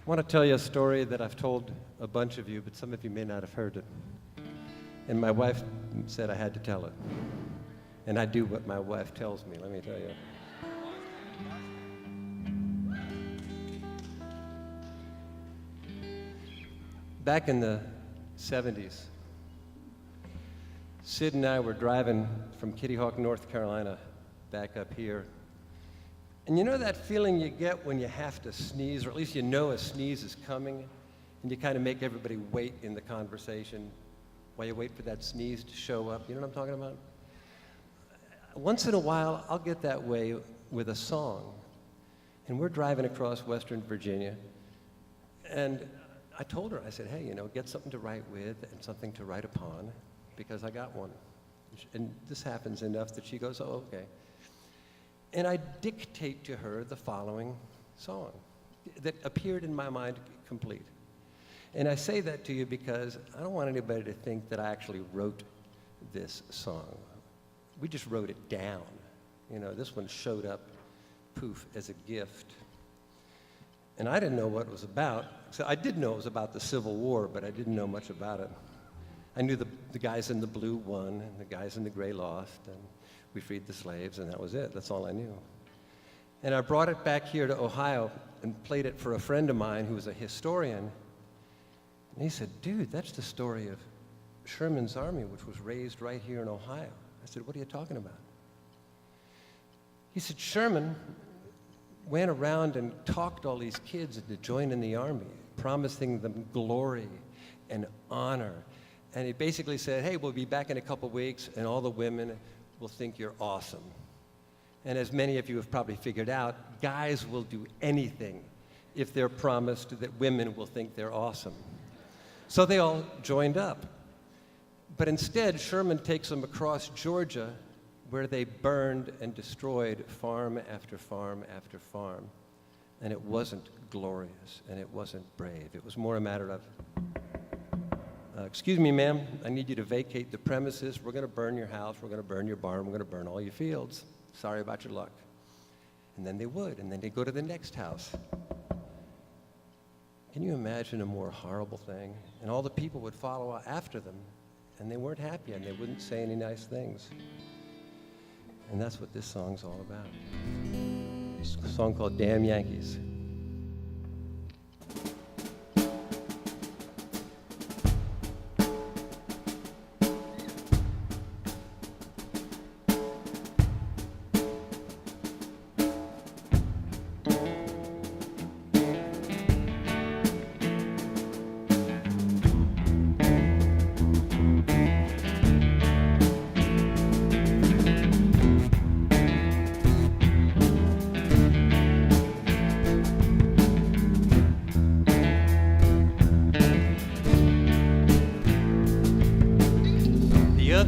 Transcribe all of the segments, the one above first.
I want to tell you a story that I've told a bunch of you, but some of you may not have heard it. And my wife said I had to tell it. And I do what my wife tells me, let me tell you. Back in the 70s, Sid and I were driving from Kitty Hawk, North Carolina, back up here. And you know that feeling you get when you have to sneeze, or at least you know a sneeze is coming, and you kind of make everybody wait in the conversation while you wait for that sneeze to show up? You know what I'm talking about? Once in a while, I'll get that way with a song. And we're driving across Western Virginia, and I told her, I said, hey, get something to write with and something to write upon, because I got one. And this happens enough that she goes, oh, okay. And I dictate to her the following song that appeared in my mind complete. And I say that to you because I don't want anybody to think that I actually wrote this song. We just wrote it down. This one showed up, poof, as a gift. And I didn't know what it was about. So I did know it was about the Civil War, but I didn't know much about it. I knew the guys in the blue won, and the guys in the gray lost, and we freed the slaves, and that was it. That's all I knew. And I brought it back here to Ohio and played it for a friend of mine who was a historian. And he said, dude, that's the story of Sherman's army, which was raised right here in Ohio. I said, what are you talking about? He said, Sherman went around and talked all these kids into joining the army, promising them glory and honor. And he basically said, hey, we'll be back in a couple weeks, and all the women will think you're awesome. And as many of you have probably figured out, guys will do anything if they're promised that women will think they're awesome. So they all joined up. But instead, Sherman takes them across Georgia, where they burned and destroyed farm after farm after farm. And it wasn't glorious, and it wasn't brave. It was more a matter of, excuse me, ma'am, I need you to vacate the premises. We're going to burn your house. We're going to burn your barn. We're going to burn all your fields. Sorry about your luck. And then they would, and then they'd go to the next house. Can you imagine a more horrible thing? And all the people would follow after them, and they weren't happy, and they wouldn't say any nice things. And that's what this song's all about. It's a song called Damn Yankees.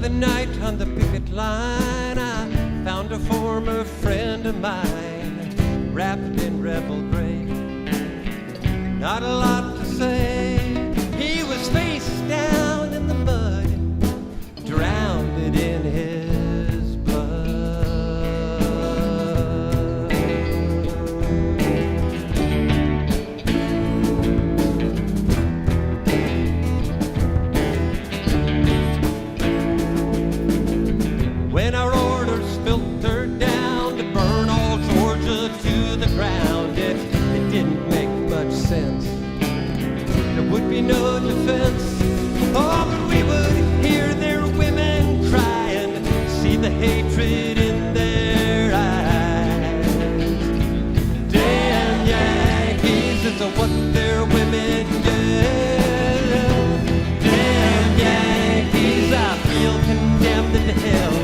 The night on the picket line, I found a former friend of mine, wrapped in rebel gray. Not a lot to say. He was face down in the mud, drowned in his blood. When our orders filtered down to burn all Georgia to the ground, it didn't make much sense. There would be no defense. Oh, but we would hear their women crying, see the hatred in their eyes. Damn Yankees, it's what their women get. Damn Yankees, I feel condemned into hell.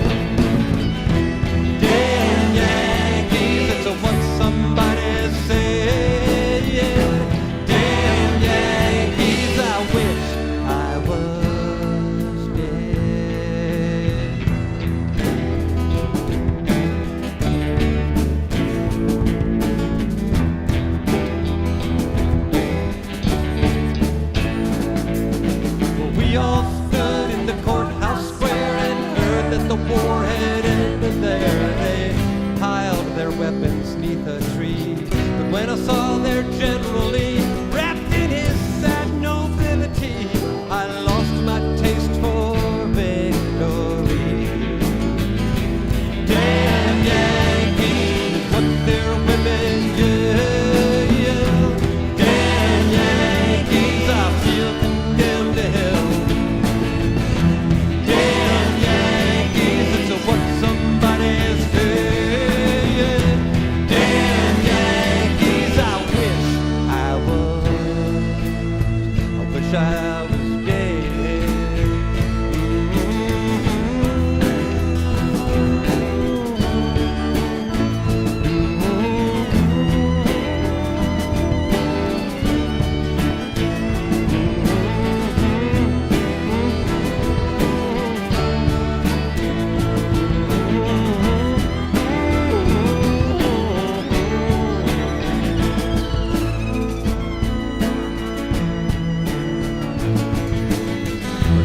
wish I was dead.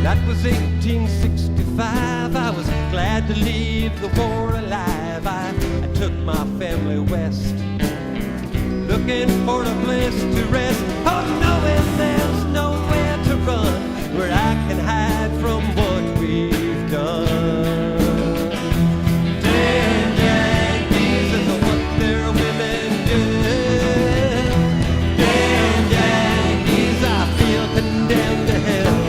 That was 1865. I was glad to leave the war alive. I took my family west, looking for a place to rest. Oh, knowing there's nowhere to run where I can hide from what we've done. Damn Yankees is what their women do. Damn Yankees, I feel condemned to hell.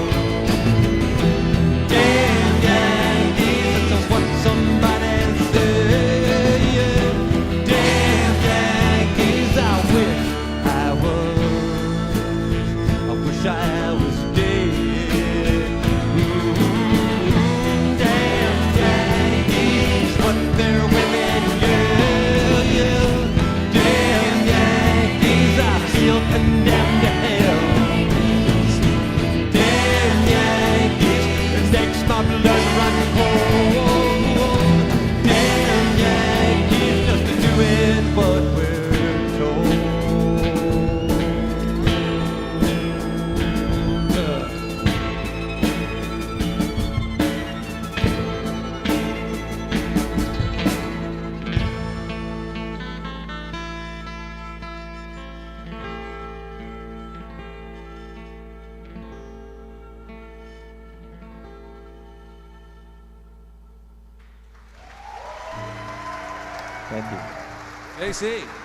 Thank you. Jasey.